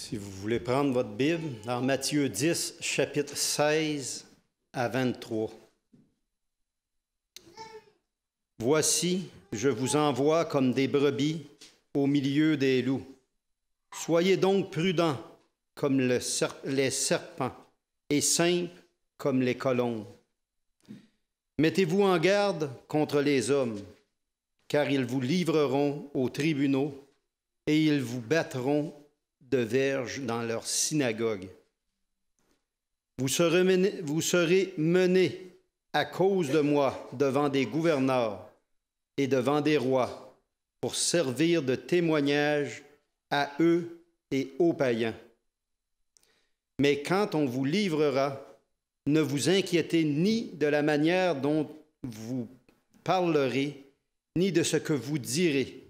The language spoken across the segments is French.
Si vous voulez prendre votre Bible, dans Matthieu 10, chapitre 16 à 23. Voici, je vous envoie comme des brebis au milieu des loups. Soyez donc prudents comme les serpents et simples comme les colombes. Mettez-vous en garde contre les hommes, car ils vous livreront aux tribunaux et ils vous battront de verges dans leurs synagogues. Vous serez menés à cause de moi devant des gouverneurs et devant des rois pour servir de témoignage à eux et aux païens. Mais quand on vous livrera, ne vous inquiétez ni de la manière dont vous parlerez, ni de ce que vous direz.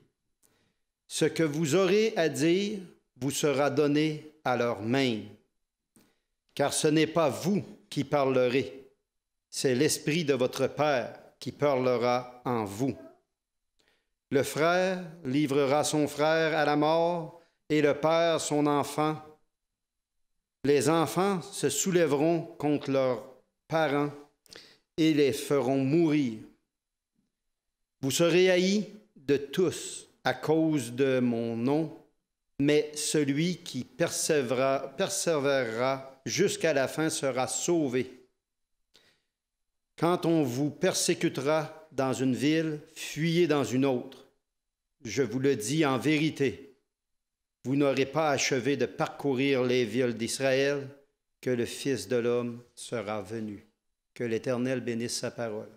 Ce que vous aurez à dire vous sera donné à leur main. Car ce n'est pas vous qui parlerez, c'est l'Esprit de votre Père qui parlera en vous. Le frère livrera son frère à la mort et le père son enfant. Les enfants se soulèveront contre leurs parents et les feront mourir. Vous serez haïs de tous à cause de mon nom, mais celui qui persévérera jusqu'à la fin sera sauvé. Quand on vous persécutera dans une ville, fuyez dans une autre. Je vous le dis en vérité, vous n'aurez pas achevé de parcourir les villes d'Israël que le Fils de l'homme sera venu. Que l'Éternel bénisse sa parole.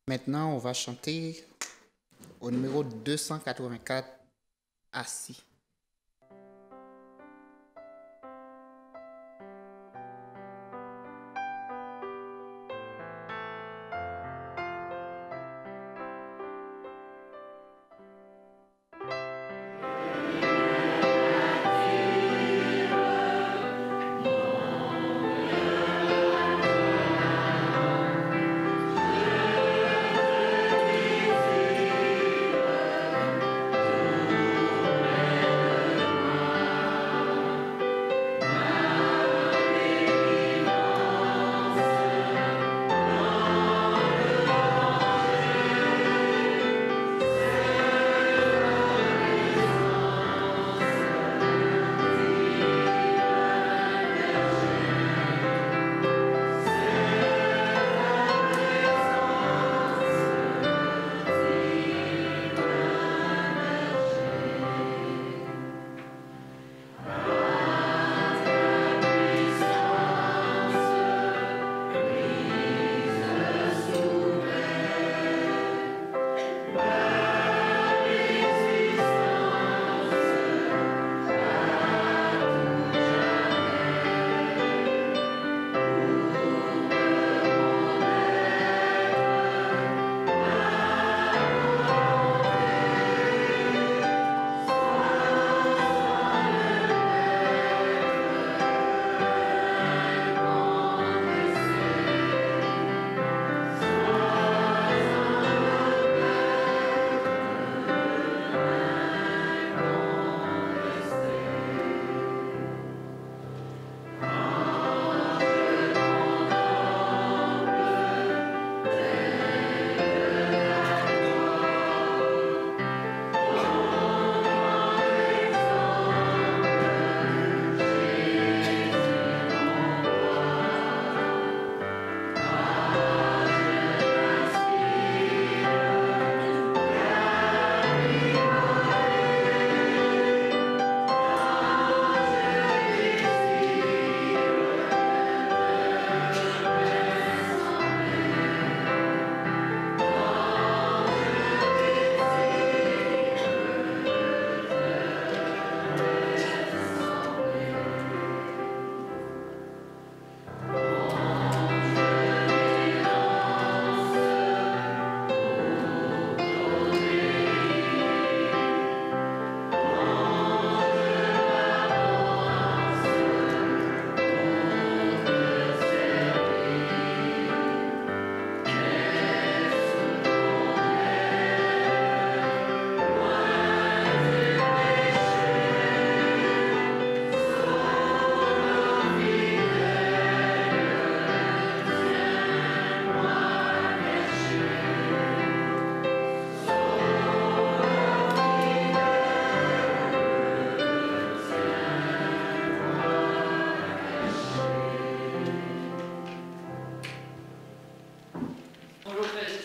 Maintenant, on va chanter au numéro 284, Assis. Amen.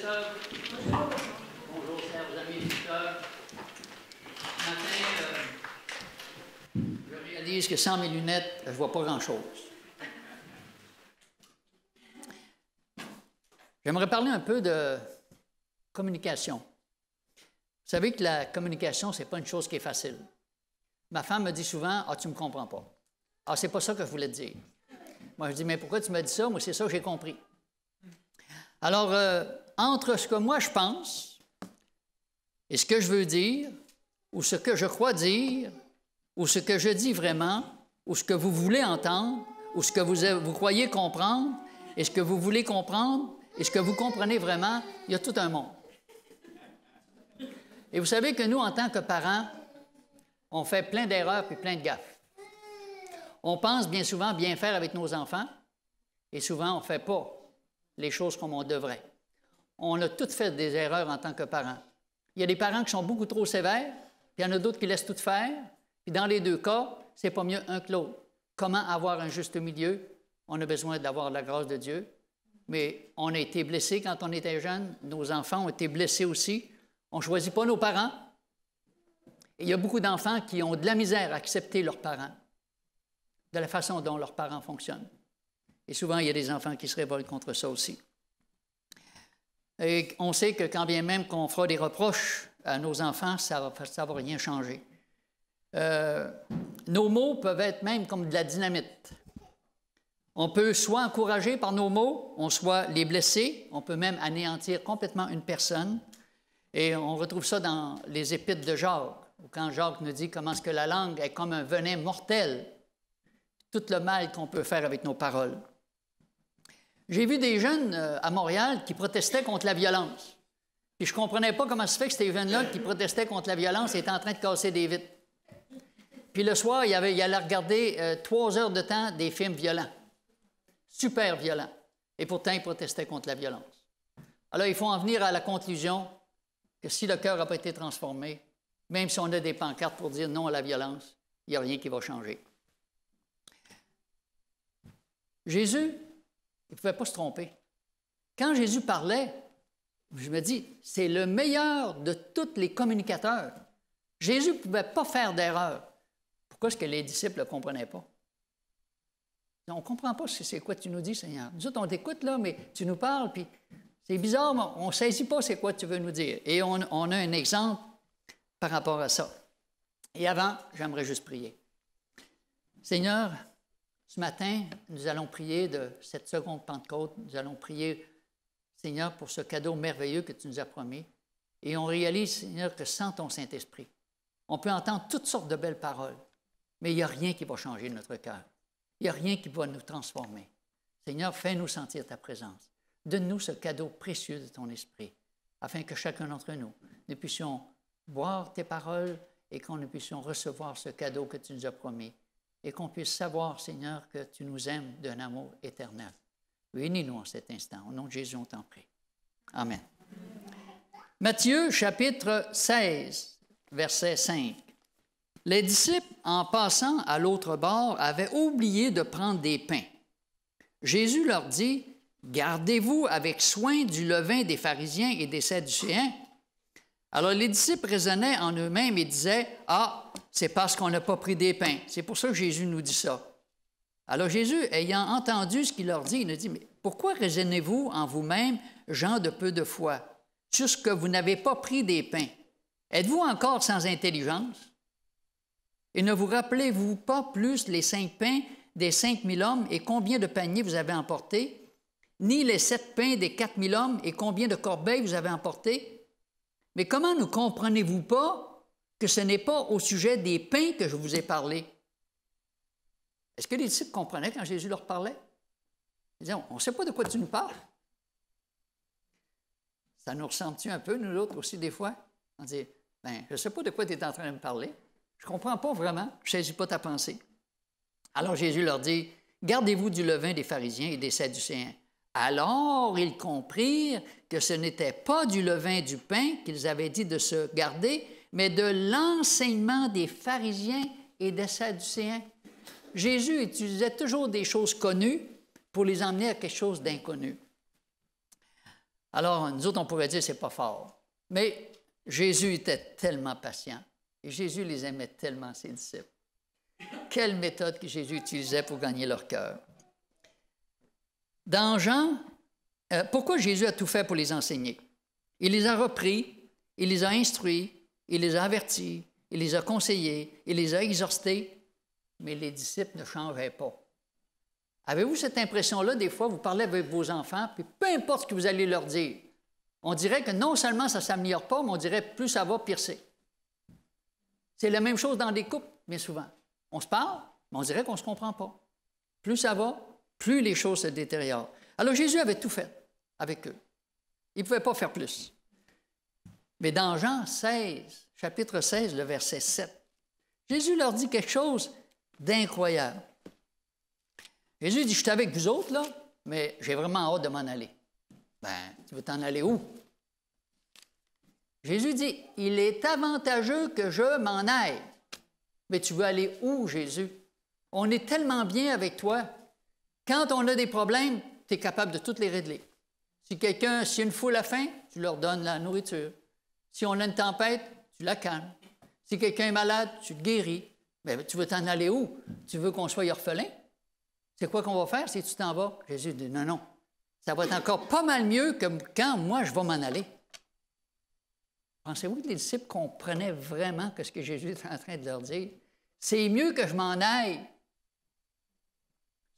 sœurs. Bonjour, chers amis et sœurs. Ce matin, je réalise que sans mes lunettes, je ne vois pas grand-chose. J'aimerais parler un peu de communication. Vous savez que la communication, ce n'est pas une chose qui est facile. Ma femme me dit souvent « Ah, tu ne me comprends pas. » Ah, c'est pas ça que je voulais te dire. Moi, je dis « Mais pourquoi tu me dis ça? Moi, c'est ça que j'ai compris. » Alors, entre ce que moi je pense et ce que je veux dire, ou ce que je crois dire, ou ce que je dis vraiment, ou ce que vous voulez entendre, ou ce que vous croyez comprendre, et ce que vous voulez comprendre, et ce que vous comprenez vraiment, il y a tout un monde. Et vous savez que nous, en tant que parents, on fait plein d'erreurs et plein de gaffes. On pense bien souvent bien faire avec nos enfants, et souvent, on ne fait pas les choses comme on devrait. On a toutes fait des erreurs en tant que parents. Il y a des parents qui sont beaucoup trop sévères, puis il y en a d'autres qui laissent tout faire, puis dans les deux cas, c'est pas mieux un que l'autre. Comment avoir un juste milieu? On a besoin d'avoir la grâce de Dieu, mais on a été blessés quand on était jeunes, nos enfants ont été blessés aussi. On ne choisit pas nos parents. Et il y a beaucoup d'enfants qui ont de la misère à accepter leurs parents, de la façon dont leurs parents fonctionnent. Et souvent, il y a des enfants qui se révoltent contre ça aussi. Et on sait que quand bien même qu'on fera des reproches à nos enfants, ça va rien changer. Nos mots peuvent être même comme de la dynamite. On peut soit encourager par nos mots, on soit les blesser, on peut même anéantir complètement une personne. Et on retrouve ça dans les épîtres de Jacques, où quand Jacques nous dit comment est-ce que la langue est comme un venin mortel, tout le mal qu'on peut faire avec nos paroles. J'ai vu des jeunes à Montréal qui protestaient contre la violence. Puis je ne comprenais pas comment se fait que ces jeunes-là qui protestaient contre la violence étaient en train de casser des vitres. Puis le soir, il allait regarder 3 heures de temps des films violents, super violents. Et pourtant, ils protestaient contre la violence. Alors, il faut en venir à la conclusion que si le cœur n'a pas été transformé, même si on a des pancartes pour dire non à la violence, il n'y a rien qui va changer. Jésus, il ne pouvait pas se tromper. Quand Jésus parlait, je me dis, c'est le meilleur de tous les communicateurs. Jésus ne pouvait pas faire d'erreur. Pourquoi est-ce que les disciples ne le comprenaient pas? On ne comprend pas c'est quoi tu nous dis, Seigneur. Nous autres, on t'écoute, là, mais tu nous parles, puis c'est bizarre, mais on ne saisit pas c'est quoi tu veux nous dire. Et on a un exemple par rapport à ça. Et avant, j'aimerais juste prier. Seigneur, ce matin, nous allons prier de cette seconde Pentecôte. Nous allons prier, Seigneur, pour ce cadeau merveilleux que tu nous as promis. Et on réalise, Seigneur, que sans ton Saint-Esprit, on peut entendre toutes sortes de belles paroles, mais il n'y a rien qui va changer notre cœur. Il n'y a rien qui va nous transformer. Seigneur, fais-nous sentir ta présence. Donne-nous ce cadeau précieux de ton Esprit, afin que chacun d'entre nous puissions boire tes paroles et qu'on puissions recevoir ce cadeau que tu nous as promis. Et qu'on puisse savoir, Seigneur, que tu nous aimes d'un amour éternel. Bénis-nous en cet instant. Au nom de Jésus, on t'en prie. Amen. Matthieu, chapitre 16, verset 5. Les disciples, en passant à l'autre bord, avaient oublié de prendre des pains. Jésus leur dit, « Gardez-vous avec soin du levain des pharisiens et des sadducéens. » Alors les disciples raisonnaient en eux-mêmes et disaient, « Ah, c'est parce qu'on n'a pas pris des pains. » C'est pour ça que Jésus nous dit ça. Alors Jésus, ayant entendu ce qu'il leur dit, il nous dit, « Mais pourquoi raisonnez-vous en vous-même, gens de peu de foi, sur ce que vous n'avez pas pris des pains? Êtes-vous encore sans intelligence? Et ne vous rappelez-vous pas plus les 5 pains des 5 000 hommes et combien de paniers vous avez emportés, ni les 7 pains des 4 000 hommes et combien de corbeilles vous avez emportés? Mais comment ne comprenez-vous pas que ce n'est pas au sujet des pains que je vous ai parlé? » Est-ce que les disciples comprenaient quand Jésus leur parlait? Ils disaient, on ne sait pas de quoi tu nous parles. Ça nous ressemble-tu un peu, nous autres aussi, des fois? On dit, ben, je ne sais pas de quoi tu es en train de me parler. Je ne comprends pas vraiment, je ne saisis pas ta pensée. Alors Jésus leur dit, gardez-vous du levain des pharisiens et des sadducéens. Alors ils comprirent que ce n'était pas du levain du pain qu'ils avaient dit de se garder, mais de l'enseignement des pharisiens et des sadducéens. Jésus utilisait toujours des choses connues pour les emmener à quelque chose d'inconnu. Alors, nous autres, on pourrait dire, c'est pas fort. Mais Jésus était tellement patient. Et Jésus les aimait tellement, ses disciples. Quelle méthode que Jésus utilisait pour gagner leur cœur. Dans Jean, pourquoi Jésus a tout fait pour les enseigner? Il les a repris, il les a instruits, il les a avertis, il les a conseillés, il les a exhortés, mais les disciples ne changeaient pas. Avez-vous cette impression-là, des fois, vous parlez avec vos enfants, puis peu importe ce que vous allez leur dire, on dirait que non seulement ça ne s'améliore pas, mais on dirait plus ça va, pire c'est. C'est la même chose dans des couples, bien souvent. On se parle, mais on dirait qu'on ne se comprend pas. Plus ça va, plus les choses se détériorent. Alors Jésus avait tout fait avec eux. Il ne pouvait pas faire plus. Mais dans Jean 16, chapitre 16, le verset 7, Jésus leur dit quelque chose d'incroyable. Jésus dit, je suis avec vous autres, là, mais j'ai vraiment hâte de m'en aller. Ben, tu veux t'en aller où? Jésus dit, il est avantageux que je m'en aille. Mais tu veux aller où, Jésus? On est tellement bien avec toi. Quand on a des problèmes, tu es capable de toutes les régler. Si une foule a faim, tu leur donnes la nourriture. Si on a une tempête, tu la calmes. Si quelqu'un est malade, tu le guéris. Mais tu veux t'en aller où? Tu veux qu'on soit orphelin? C'est quoi qu'on va faire si tu t'en vas? Jésus dit, non, non. Ça va être encore pas mal mieux que quand moi, je vais m'en aller. Pensez-vous que les disciples comprenaient vraiment ce que Jésus est en train de leur dire? C'est mieux que je m'en aille.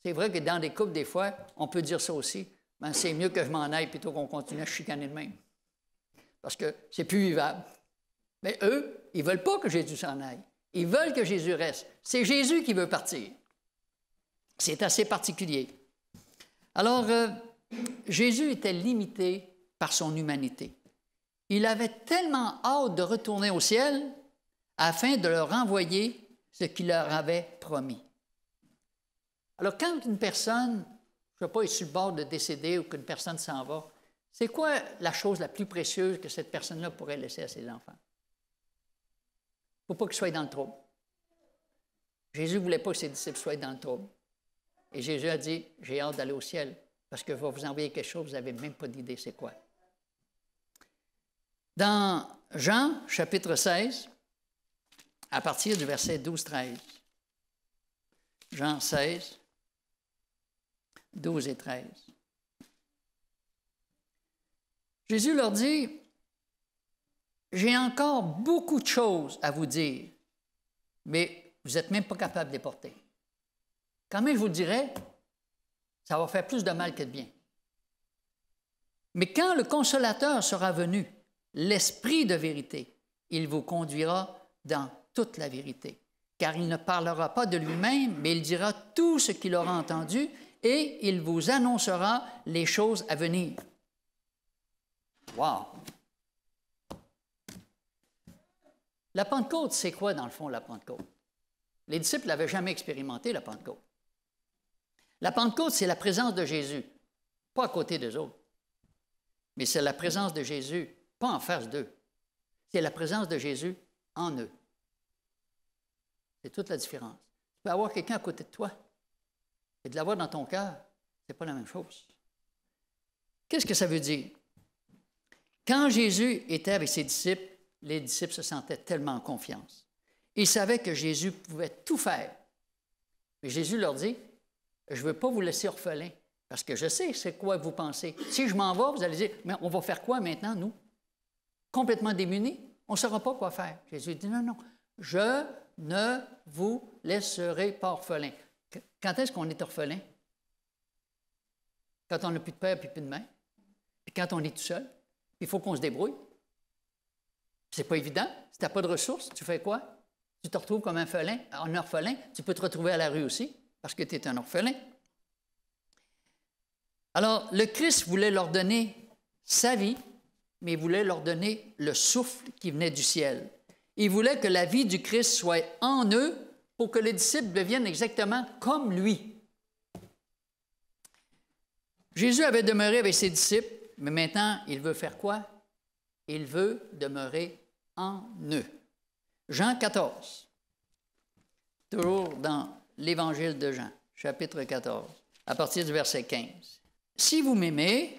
C'est vrai que dans des couples, des fois, on peut dire ça aussi. Ben, c'est mieux que je m'en aille plutôt qu'on continue à chicaner de même. Parce que c'est plus vivable. Mais eux, ils ne veulent pas que Jésus s'en aille. Ils veulent que Jésus reste. C'est Jésus qui veut partir. C'est assez particulier. Alors, Jésus était limité par son humanité. Il avait tellement hâte de retourner au ciel afin de leur envoyer ce qu'il leur avait promis. Alors, quand une personne, je ne sais pas, est sur le bord de décéder ou qu'une personne s'en va, c'est quoi la chose la plus précieuse que cette personne-là pourrait laisser à ses enfants? Il ne faut pas qu'ils soient dans le trouble. Jésus ne voulait pas que ses disciples soient dans le trouble. Et Jésus a dit, j'ai hâte d'aller au ciel parce que je vais vous envoyer quelque chose, vous n'avez même pas d'idée c'est quoi. Dans Jean, chapitre 16, à partir du verset 12-13, Jean 16, 12 et 13. Jésus leur dit, j'ai encore beaucoup de choses à vous dire, mais vous n'êtes même pas capable de les porter. Quand même, je vous le dirais, ça va faire plus de mal que de bien. Mais quand le Consolateur sera venu, l'Esprit de vérité, il vous conduira dans toute la vérité, car il ne parlera pas de lui-même, mais il dira tout ce qu'il aura entendu et il vous annoncera les choses à venir. Wow! La Pentecôte, c'est quoi dans le fond la Pentecôte? Les disciples n'avaient jamais expérimenté la Pentecôte. La Pentecôte, c'est la présence de Jésus, pas à côté d'eux autres, mais c'est la présence de Jésus, pas en face d'eux. C'est la présence de Jésus en eux. C'est toute la différence. Tu peux avoir quelqu'un à côté de toi et de l'avoir dans ton cœur, ce n'est pas la même chose. Qu'est-ce que ça veut dire? Quand Jésus était avec ses disciples, les disciples se sentaient tellement en confiance. Ils savaient que Jésus pouvait tout faire. Mais Jésus leur dit, je ne veux pas vous laisser orphelins, parce que je sais c'est quoi vous pensez. Si je m'en vais, vous allez dire, mais on va faire quoi maintenant, nous? Complètement démunis, on ne saura pas quoi faire. Jésus dit, non, non, je ne vous laisserai pas orphelins. Quand est-ce qu'on est orphelin? Quand on n'a plus de père et plus de mère. Puis quand on est tout seul, il faut qu'on se débrouille. C'est pas évident. Si tu n'as pas de ressources, tu fais quoi? Tu te retrouves comme un orphelin. Tu peux te retrouver à la rue aussi, parce que tu es un orphelin. Alors, le Christ voulait leur donner sa vie, mais il voulait leur donner le souffle qui venait du ciel. Il voulait que la vie du Christ soit en eux pour que les disciples deviennent exactement comme lui. Jésus avait demeuré avec ses disciples, mais maintenant, il veut faire quoi? Il veut demeurer en eux. Jean 14, toujours dans l'Évangile de Jean, chapitre 14, à partir du verset 15. « Si vous m'aimez,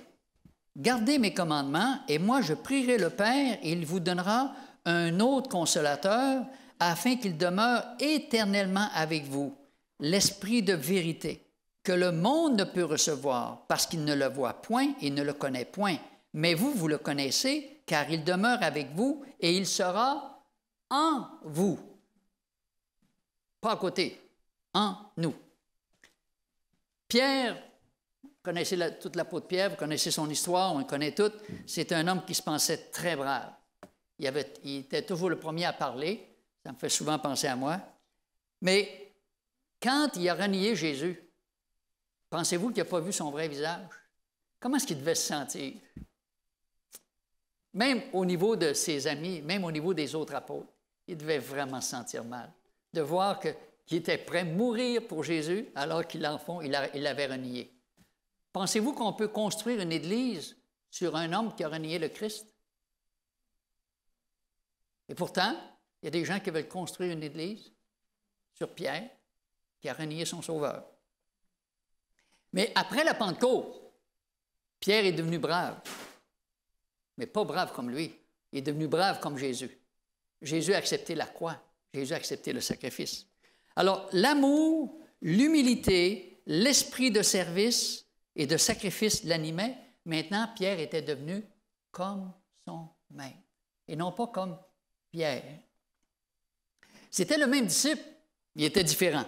Gardez mes commandements, et moi je prierai le Père, et il vous donnera un autre consolateur, afin qu'il demeure éternellement avec vous, l'Esprit de vérité, que le monde ne peut recevoir, parce qu'il ne le voit point et ne le connaît point. Mais vous, vous le connaissez, car il demeure avec vous, et il sera en vous. Pas à côté, en nous. Pierre, vous connaissez toute l'apôtre Pierre, vous connaissez son histoire, on le connaît toute. C'est un homme qui se pensait très brave. Il était toujours le premier à parler. Ça me fait souvent penser à moi. Mais quand il a renié Jésus, pensez-vous qu'il n'a pas vu son vrai visage? Comment est-ce qu'il devait se sentir? Même au niveau de ses amis, même au niveau des autres apôtres, il devait vraiment se sentir mal. De voir qu'il était prêt à mourir pour Jésus, alors qu'il en fond, il l'avait renié. Pensez-vous qu'on peut construire une église sur un homme qui a renié le Christ? Et pourtant, il y a des gens qui veulent construire une église sur Pierre, qui a renié son Sauveur. Mais après la Pentecôte, Pierre est devenu brave. Mais pas brave comme lui. Il est devenu brave comme Jésus. Jésus a accepté la croix. Jésus a accepté le sacrifice. Alors, l'amour, l'humilité, l'esprit de service et de sacrifice l'animaient. Maintenant, Pierre était devenu comme son maître. Et non pas comme Pierre. C'était le même disciple, il était différent.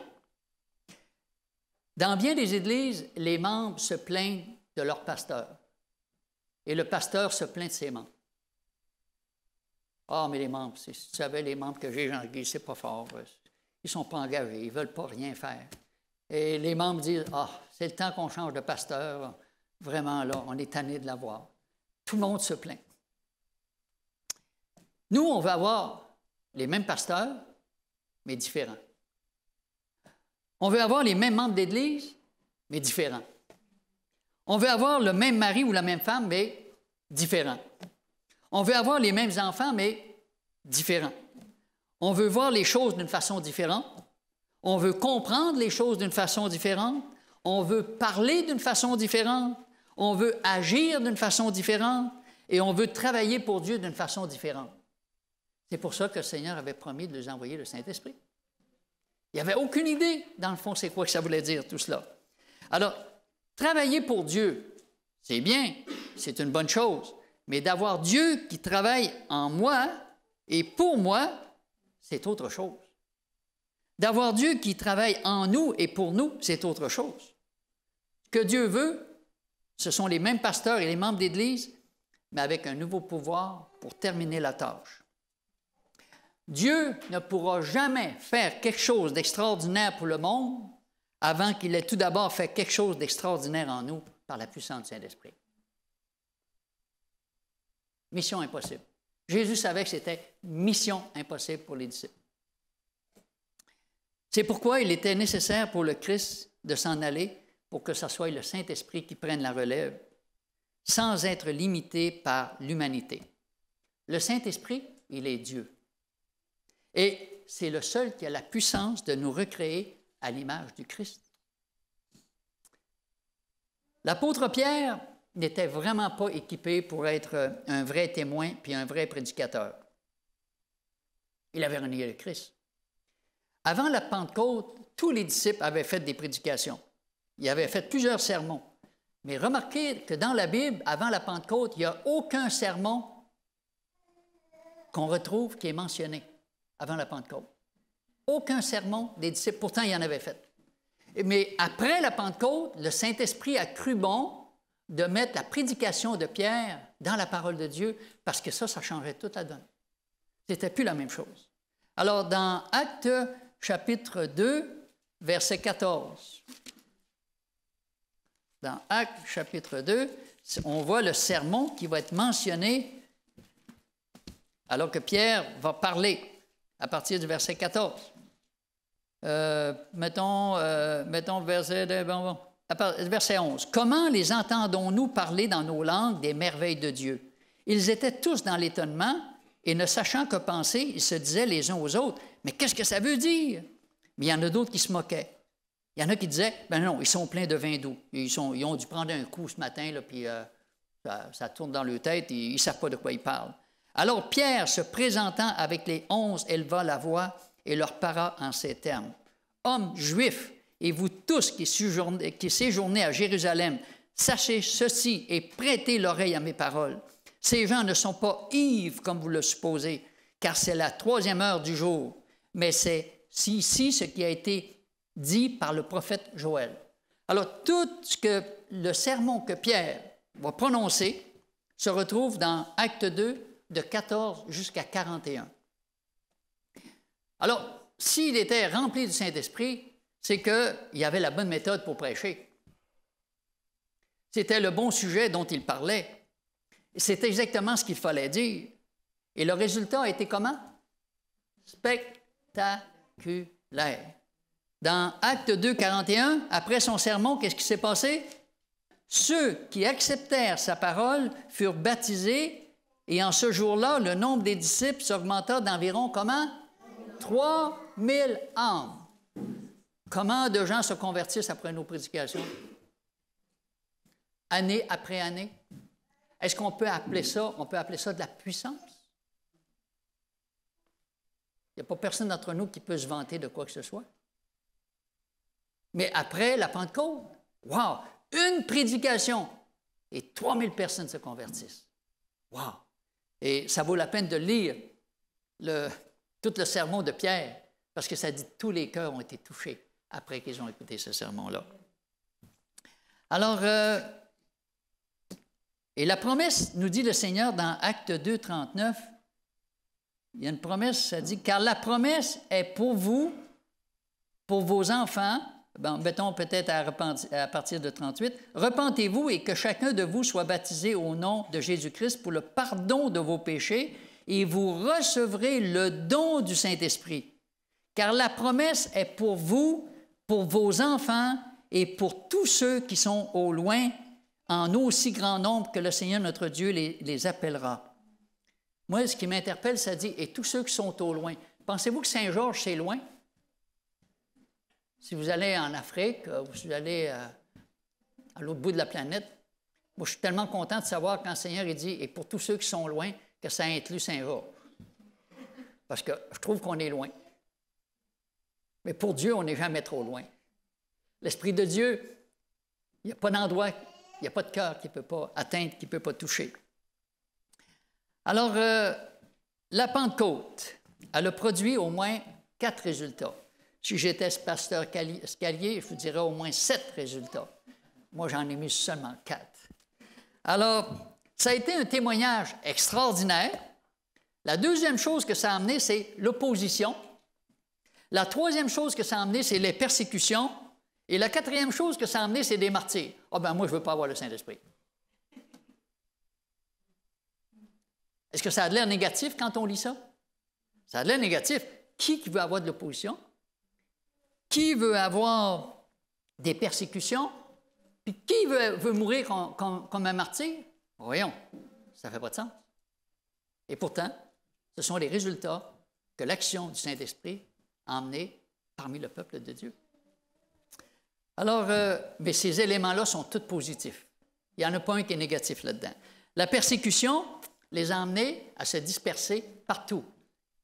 Dans bien des églises, les membres se plaignent de leur pasteur. Et le pasteur se plaint de ses membres. Ah, mais les membres, si tu savais, les membres que j'ai, Jean-Guy, c'est pas fort. Ils ne sont pas engagés, ils ne veulent pas rien faire. Et les membres disent, ah, c'est le temps qu'on change de pasteur. Vraiment, là, on est tanné de l'avoir. Tout le monde se plaint. Nous, on va avoir les mêmes pasteurs, mais différents. On veut avoir les mêmes membres d'Église, mais différents. On veut avoir le même mari ou la même femme, mais différents. On veut avoir les mêmes enfants, mais différents. On veut voir les choses d'une façon différente. On veut comprendre les choses d'une façon différente. On veut parler d'une façon différente. On veut agir d'une façon différente. Et on veut travailler pour Dieu d'une façon différente. C'est pour ça que le Seigneur avait promis de nous envoyer le Saint-Esprit. Il n'y avait aucune idée, dans le fond, c'est quoi que ça voulait dire, tout cela. Alors, travailler pour Dieu, c'est bien, c'est une bonne chose, mais d'avoir Dieu qui travaille en moi et pour moi, c'est autre chose. D'avoir Dieu qui travaille en nous et pour nous, c'est autre chose. Ce que Dieu veut, ce sont les mêmes pasteurs et les membres d'Église, mais avec un nouveau pouvoir pour terminer la tâche. Dieu ne pourra jamais faire quelque chose d'extraordinaire pour le monde avant qu'il ait tout d'abord fait quelque chose d'extraordinaire en nous par la puissance du Saint-Esprit. Mission impossible. Jésus savait que c'était mission impossible pour les disciples. C'est pourquoi il était nécessaire pour le Christ de s'en aller pour que ce soit le Saint-Esprit qui prenne la relève, sans être limité par l'humanité. Le Saint-Esprit, il est Dieu. Et c'est le seul qui a la puissance de nous recréer à l'image du Christ. L'apôtre Pierre n'était vraiment pas équipé pour être un vrai témoin puis un vrai prédicateur. Il avait renié le Christ. Avant la Pentecôte, tous les disciples avaient fait des prédications. Ils avaient fait plusieurs sermons. Mais remarquez que dans la Bible, avant la Pentecôte, il n'y a aucun sermon qu'on retrouve qui est mentionné avant la Pentecôte. Aucun sermon des disciples, pourtant il y en avait fait. Mais après la Pentecôte, le Saint-Esprit a cru bon de mettre la prédication de Pierre dans la parole de Dieu, parce que ça changeait toute la donne. C'était plus la même chose. Alors, dans Actes chapitre 2, verset 14, dans Actes chapitre 2, on voit le sermon qui va être mentionné alors que Pierre va parler à partir du verset 14. Mettons verset 11. « Comment les entendons-nous parler dans nos langues des merveilles de Dieu? Ils étaient tous dans l'étonnement et ne sachant que penser, ils se disaient les uns aux autres, « Mais qu'est-ce que ça veut dire? » Mais il y en a d'autres qui se moquaient. Il y en a qui disaient, « Ben non, ils sont pleins de vin doux. Ils ont dû prendre un coup ce matin, là, puis Ça tourne dans leur tête, ils ne savent pas de quoi ils parlent. Alors Pierre, se présentant avec les 11, éleva la voix et leur parla en ces termes. « Hommes juifs, et vous tous qui séjournez à Jérusalem, sachez ceci et prêtez l'oreille à mes paroles. Ces gens ne sont pas ivres comme vous le supposez, car c'est la 3e heure du jour. Mais c'est ici ce qui a été dit par le prophète Joël. » Alors, tout le sermon que Pierre va prononcer se retrouve dans Acte 2, de 14 jusqu'à 41. Alors, s'il était rempli du Saint-Esprit, c'est qu'il y avait la bonne méthode pour prêcher. C'était le bon sujet dont il parlait. C'est exactement ce qu'il fallait dire. Et le résultat a été comment? Spectaculaire. Dans Acte 2, 41, après son sermon, qu'est-ce qui s'est passé? Ceux qui acceptèrent sa parole furent baptisés, et en ce jour-là, le nombre des disciples s'augmenta d'environ comment? 3000 âmes. Comment de gens se convertissent après nos prédications? Année après année. Est-ce qu'on peut appeler ça, de la puissance? Il n'y a pas personne d'entre nous qui peut se vanter de quoi que ce soit. Mais après la Pentecôte, wow! Une prédication et 3000 personnes se convertissent. Wow! Et ça vaut la peine de lire tout le sermon de Pierre, parce que ça dit que tous les cœurs ont été touchés après qu'ils ont écouté ce sermon-là. Alors, et la promesse, nous dit le Seigneur dans Acte 2, 39, il y a une promesse, ça dit, « Car la promesse est pour vous, pour vos enfants. » Bon, mettons peut-être à partir de 38. « Repentez-vous et que chacun de vous soit baptisé au nom de Jésus-Christ pour le pardon de vos péchés, et vous recevrez le don du Saint-Esprit. Car la promesse est pour vous, pour vos enfants et pour tous ceux qui sont au loin, en aussi grand nombre que le Seigneur notre Dieu les appellera. » Moi, ce qui m'interpelle, ça dit « et tous ceux qui sont au loin ». Pensez-vous que Saint-Georges, c'est loin? Si vous allez en Afrique, ou si vous allez à l'autre bout de la planète, moi, je suis tellement content de savoir quand le Seigneur il dit « et pour tous ceux qui sont loin », que ça inclut Saint-Georges. Parce que je trouve qu'on est loin. Mais pour Dieu, on n'est jamais trop loin. L'Esprit de Dieu, il n'y a pas d'endroit, il n'y a pas de cœur qui ne peut pas atteindre, qui ne peut pas toucher. Alors, la Pentecôte, elle a produit au moins 4 résultats. Si j'étais ce pasteur Scalier, je vous dirais au moins 7 résultats. Moi, j'en ai mis seulement 4. Alors, ça a été un témoignage extraordinaire. La deuxième chose que ça a amené, c'est l'opposition. La troisième chose que ça a amené, c'est les persécutions. Et la quatrième chose que ça a amené, c'est des martyrs. Ah ben moi, je ne veux pas avoir le Saint-Esprit. Est-ce que ça a de l'air négatif quand on lit ça? Ça a de l'air négatif. Qui veut avoir de l'opposition? Qui veut avoir des persécutions? Puis qui veut mourir comme un martyr? Voyons, ça ne fait pas de sens. Et pourtant, ce sont les résultats que l'action du Saint-Esprit a emmenés parmi le peuple de Dieu. Alors, mais ces éléments-là sont tous positifs. Il n'y en a pas un qui est négatif là-dedans. La persécution les a amenés à se disperser partout.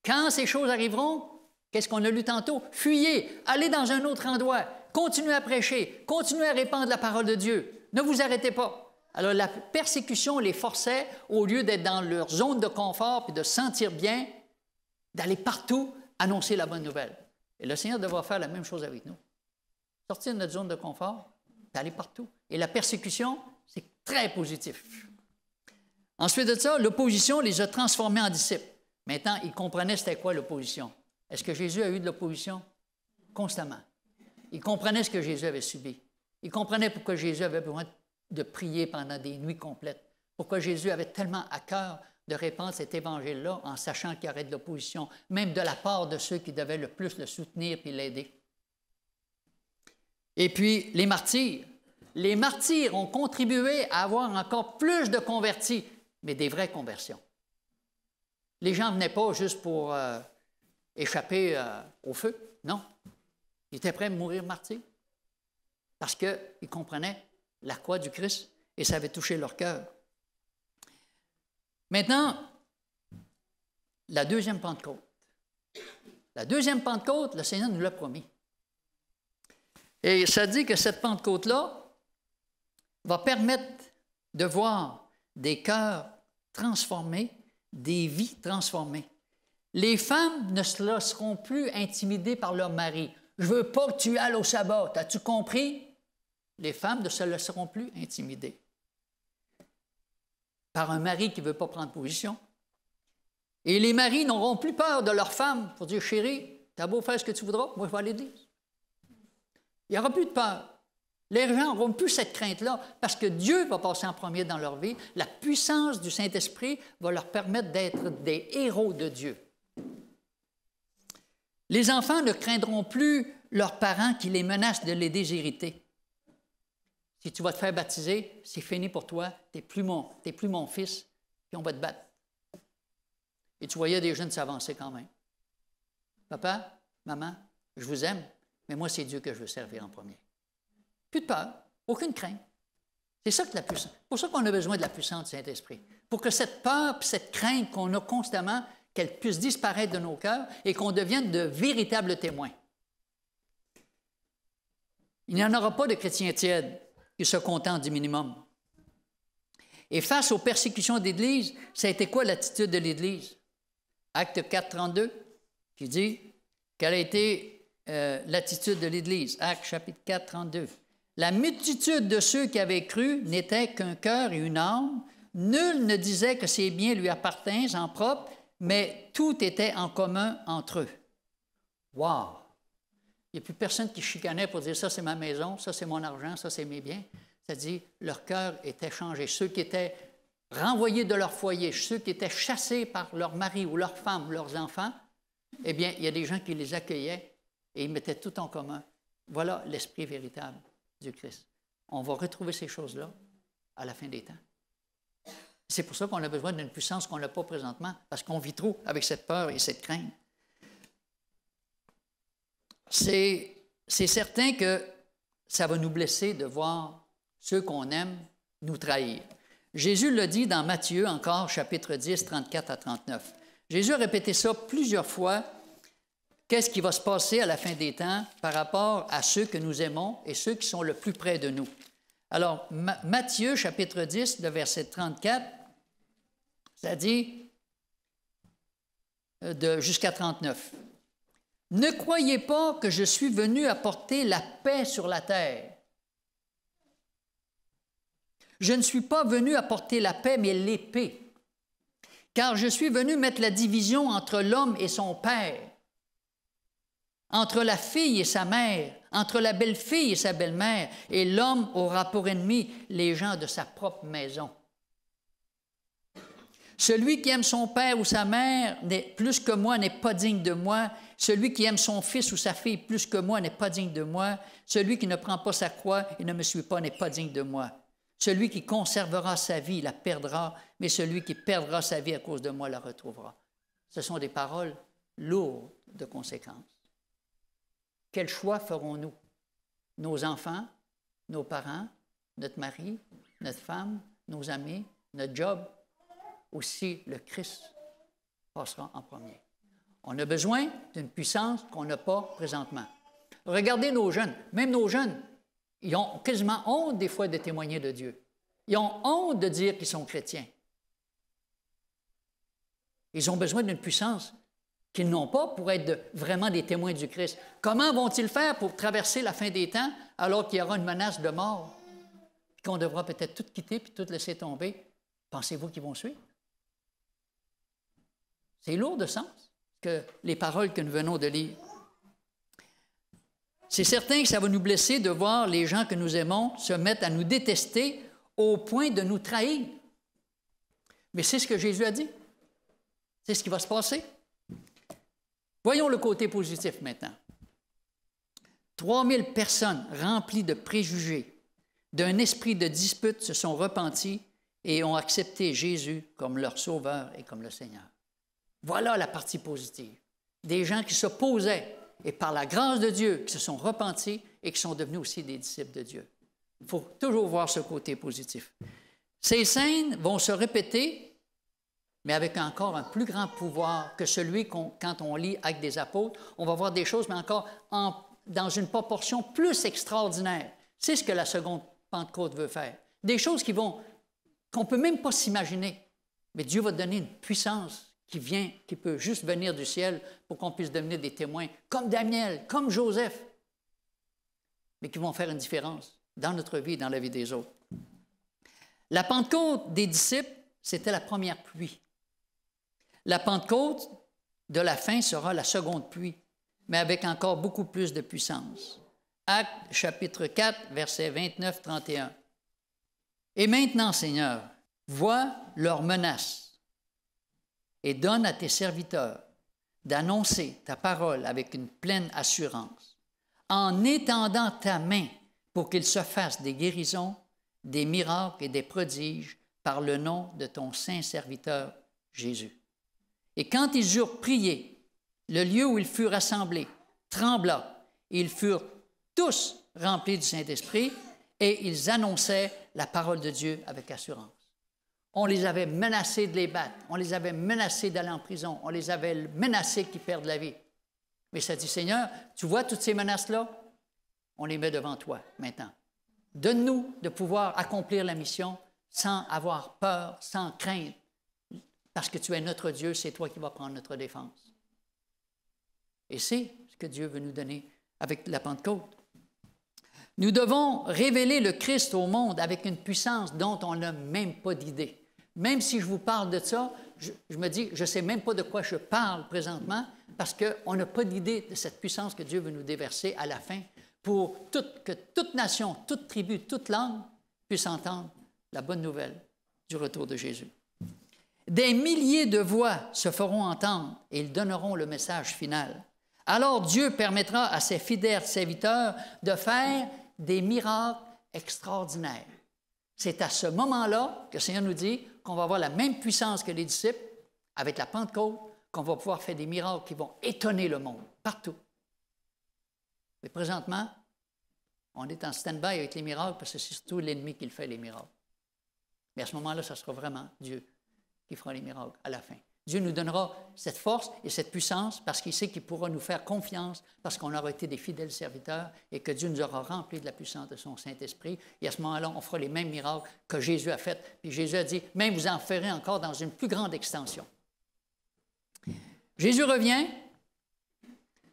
Quand ces choses arriveront, qu'est-ce qu'on a lu tantôt? Fuyez, allez dans un autre endroit, continuez à prêcher, continuez à répandre la parole de Dieu. Ne vous arrêtez pas. Alors, la persécution les forçait, au lieu d'être dans leur zone de confort et de se sentir bien, d'aller partout annoncer la bonne nouvelle. Et le Seigneur devra faire la même chose avec nous. Sortir de notre zone de confort, d'aller partout. Et la persécution, c'est très positif. Ensuite de ça, l'opposition les a transformés en disciples. Maintenant, ils comprenaient c'était quoi l'opposition. Est-ce que Jésus a eu de l'opposition? Constamment. Ils comprenaient ce que Jésus avait subi. Ils comprenaient pourquoi Jésus avait besoin de prier pendant des nuits complètes. Pourquoi Jésus avait tellement à cœur de répandre cet évangile-là en sachant qu'il y aurait de l'opposition, même de la part de ceux qui devaient le plus le soutenir et l'aider. Et puis, les martyrs. Les martyrs ont contribué à avoir encore plus de convertis, mais des vraies conversions. Les gens ne venaient pas juste pour échapper au feu, non. Ils étaient prêts à mourir martyrs parce qu'ils comprenaient la croix du Christ et ça avait touché leur cœur. Maintenant, la deuxième Pentecôte. La deuxième Pentecôte, le Seigneur nous l'a promis. Et ça dit que cette Pentecôte-là va permettre de voir des cœurs transformés, des vies transformées. Les femmes ne se laisseront plus intimider par leur mari. « Je ne veux pas que tu ailles au sabbat. As-tu compris? » Les femmes ne se laisseront plus intimider par un mari qui ne veut pas prendre position. Et les maris n'auront plus peur de leur femme pour dire « Chérie, tu as beau faire ce que tu voudras, moi je vais à l'église. » Il n'y aura plus de peur. Les gens n'auront plus cette crainte-là parce que Dieu va passer en premier dans leur vie. La puissance du Saint-Esprit va leur permettre d'être des héros de Dieu. Les enfants ne craindront plus leurs parents qui les menacent de les déshériter. Si tu vas te faire baptiser, c'est fini pour toi, tu n'es plus mon fils, puis on va te battre. Et tu voyais des jeunes s'avancer quand même. Papa, maman, je vous aime, mais moi, c'est Dieu que je veux servir en premier. Plus de peur, aucune crainte. C'est ça que la puissance. C'est pour ça qu'on a besoin de la puissance du Saint-Esprit. Pour que cette peur et cette crainte qu'on a constamment, qu'elle puisse disparaître de nos cœurs et qu'on devienne de véritables témoins. Il n'y en aura pas de chrétiens tièdes qui se contentent du minimum. Et face aux persécutions d'l'Église, ça a été quoi l'attitude de l'Église? Acte 4, 32, qui dit quelle a été l'attitude de l'Église. Acte chapitre 4, 32. La multitude de ceux qui avaient cru n'était qu'un cœur et une âme. Nul ne disait que ses biens lui appartinssent en propre, mais tout était en commun entre eux. Wow! Il n'y a plus personne qui chicanait pour dire ça c'est ma maison, ça c'est mon argent, ça c'est mes biens. C'est-à-dire, leur cœur était changé. Ceux qui étaient renvoyés de leur foyer, ceux qui étaient chassés par leur mari ou leur femme ou leurs enfants, eh bien, il y a des gens qui les accueillaient et ils mettaient tout en commun. Voilà l'esprit véritable du Christ. On va retrouver ces choses-là à la fin des temps. C'est pour ça qu'on a besoin d'une puissance qu'on n'a pas présentement, parce qu'on vit trop avec cette peur et cette crainte. C'est certain que ça va nous blesser de voir ceux qu'on aime nous trahir. Jésus l'a dit dans Matthieu, encore, chapitre 10, 34 à 39. Jésus a répété ça plusieurs fois. Qu'est-ce qui va se passer à la fin des temps par rapport à ceux que nous aimons et ceux qui sont le plus près de nous? Alors, Matthieu, chapitre 10, le verset 34, ça dit jusqu'à 39. « Ne croyez pas que je suis venu apporter la paix sur la terre. Je ne suis pas venu apporter la paix, mais l'épée. Car je suis venu mettre la division entre l'homme et son père, entre la fille et sa mère, entre la belle-fille et sa belle-mère, et l'homme aura pour ennemi les gens de sa propre maison. Celui qui aime son père ou sa mère plus que moi n'est pas digne de moi. Celui qui aime son fils ou sa fille plus que moi n'est pas digne de moi. Celui qui ne prend pas sa croix et ne me suit pas n'est pas digne de moi. Celui qui conservera sa vie la perdra, mais celui qui perdra sa vie à cause de moi la retrouvera. » Ce sont des paroles lourdes de conséquences. Quel choix ferons-nous? Nos enfants, nos parents, notre mari, notre femme, nos amis, notre job? Aussi, le Christ passera en premier. On a besoin d'une puissance qu'on n'a pas présentement. Regardez nos jeunes. Même nos jeunes, ils ont quasiment honte des fois de témoigner de Dieu. Ils ont honte de dire qu'ils sont chrétiens. Ils ont besoin d'une puissance qu'ils n'ont pas pour être vraiment des témoins du Christ. Comment vont-ils faire pour traverser la fin des temps alors qu'il y aura une menace de mort et qu'on devra peut-être tout quitter puis tout laisser tomber? Pensez-vous qu'ils vont suivre? C'est lourd de sens que les paroles que nous venons de lire. C'est certain que ça va nous blesser de voir les gens que nous aimons se mettre à nous détester au point de nous trahir. Mais c'est ce que Jésus a dit. C'est ce qui va se passer. Voyons le côté positif maintenant. 3000 personnes remplies de préjugés, d'un esprit de dispute se sont repenties et ont accepté Jésus comme leur sauveur et comme le Seigneur. Voilà la partie positive. Des gens qui s'opposaient et par la grâce de Dieu qui se sont repentis et qui sont devenus aussi des disciples de Dieu. Il faut toujours voir ce côté positif. Ces scènes vont se répéter mais avec encore un plus grand pouvoir que celui quand on lit Actes des apôtres. On va voir des choses, mais encore dans une proportion plus extraordinaire. C'est ce que la seconde Pentecôte veut faire. Des choses qu'on ne peut même pas s'imaginer. Mais Dieu va donner une puissance qui peut juste venir du ciel pour qu'on puisse devenir des témoins comme Daniel, comme Joseph, mais qui vont faire une différence dans notre vie et dans la vie des autres. La Pentecôte des disciples, c'était la première pluie. La Pentecôte de la fin sera la seconde pluie, mais avec encore beaucoup plus de puissance. Actes chapitre 4, versets 29-31. Et maintenant, Seigneur, vois leurs menaces et donne à tes serviteurs d'annoncer ta parole avec une pleine assurance, en étendant ta main pour qu'il se fasse des guérisons, des miracles et des prodiges par le nom de ton saint serviteur Jésus. Et quand ils eurent prié, le lieu où ils furent rassemblés trembla, et ils furent tous remplis du Saint-Esprit, et ils annonçaient la parole de Dieu avec assurance. On les avait menacés de les battre, on les avait menacés d'aller en prison, on les avait menacés qu'ils perdent la vie. Mais ça dit, Seigneur, tu vois toutes ces menaces-là? On les met devant toi maintenant. Donne-nous de pouvoir accomplir la mission sans avoir peur, sans crainte, parce que tu es notre Dieu, c'est toi qui vas prendre notre défense. Et c'est ce que Dieu veut nous donner avec la Pentecôte. Nous devons révéler le Christ au monde avec une puissance dont on n'a même pas d'idée. Même si je vous parle de ça, je me dis, je ne sais même pas de quoi je parle présentement, parce qu'on n'a pas d'idée de cette puissance que Dieu veut nous déverser à la fin pour que toute nation, toute tribu, toute langue puisse entendre la bonne nouvelle du retour de Jésus. Des milliers de voix se feront entendre et ils donneront le message final. Alors Dieu permettra à ses fidèles serviteurs de faire des miracles extraordinaires. C'est à ce moment-là que le Seigneur nous dit qu'on va avoir la même puissance que les disciples avec la Pentecôte, qu'on va pouvoir faire des miracles qui vont étonner le monde, partout. Mais présentement, on est en stand-by avec les miracles parce que c'est surtout l'ennemi qui le fait, les miracles. Mais à ce moment-là, ça sera vraiment Dieu qui fera les miracles à la fin. Dieu nous donnera cette force et cette puissance parce qu'il sait qu'il pourra nous faire confiance parce qu'on aura été des fidèles serviteurs et que Dieu nous aura remplis de la puissance de son Saint-Esprit. Et à ce moment-là, on fera les mêmes miracles que Jésus a fait. Puis Jésus a dit, même vous en ferez encore dans une plus grande extension. Jésus revient.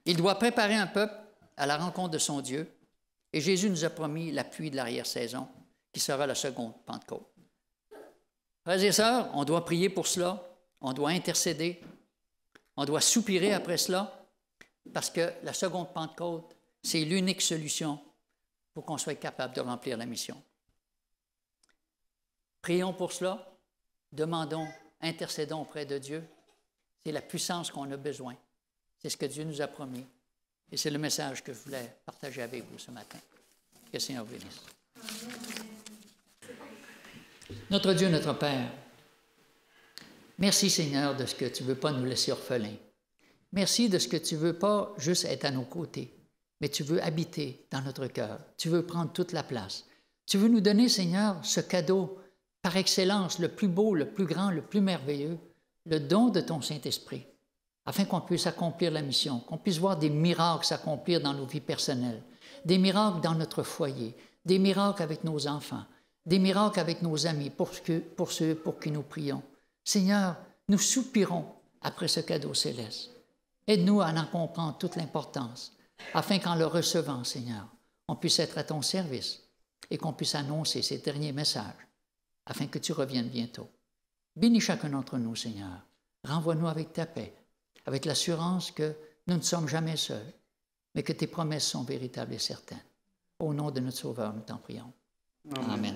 Il doit préparer un peuple à la rencontre de son Dieu. Et Jésus nous a promis la pluie de l'arrière-saison qui sera la seconde Pentecôte. Frères et sœurs, on doit prier pour cela. On doit intercéder, on doit soupirer après cela, parce que la seconde Pentecôte, c'est l'unique solution pour qu'on soit capable de remplir la mission. Prions pour cela, demandons, intercédons auprès de Dieu. C'est la puissance qu'on a besoin. C'est ce que Dieu nous a promis. Et c'est le message que je voulais partager avec vous ce matin. Que le Seigneur vous bénisse. Notre Dieu, notre Père, merci, Seigneur, de ce que tu ne veux pas nous laisser orphelins. Merci de ce que tu ne veux pas juste être à nos côtés, mais tu veux habiter dans notre cœur. Tu veux prendre toute la place. Tu veux nous donner, Seigneur, ce cadeau par excellence, le plus beau, le plus grand, le plus merveilleux, le don de ton Saint-Esprit, afin qu'on puisse accomplir la mission, qu'on puisse voir des miracles s'accomplir dans nos vies personnelles, des miracles dans notre foyer, des miracles avec nos enfants, des miracles avec nos amis, pour ceux pour qui nous prions. Seigneur, nous soupirons après ce cadeau céleste. Aide-nous à en comprendre toute l'importance, afin qu'en le recevant, Seigneur, on puisse être à ton service et qu'on puisse annoncer ces derniers messages, afin que tu reviennes bientôt. Bénis chacun d'entre nous, Seigneur. Renvoie-nous avec ta paix, avec l'assurance que nous ne sommes jamais seuls, mais que tes promesses sont véritables et certaines. Au nom de notre Sauveur, nous t'en prions. Amen.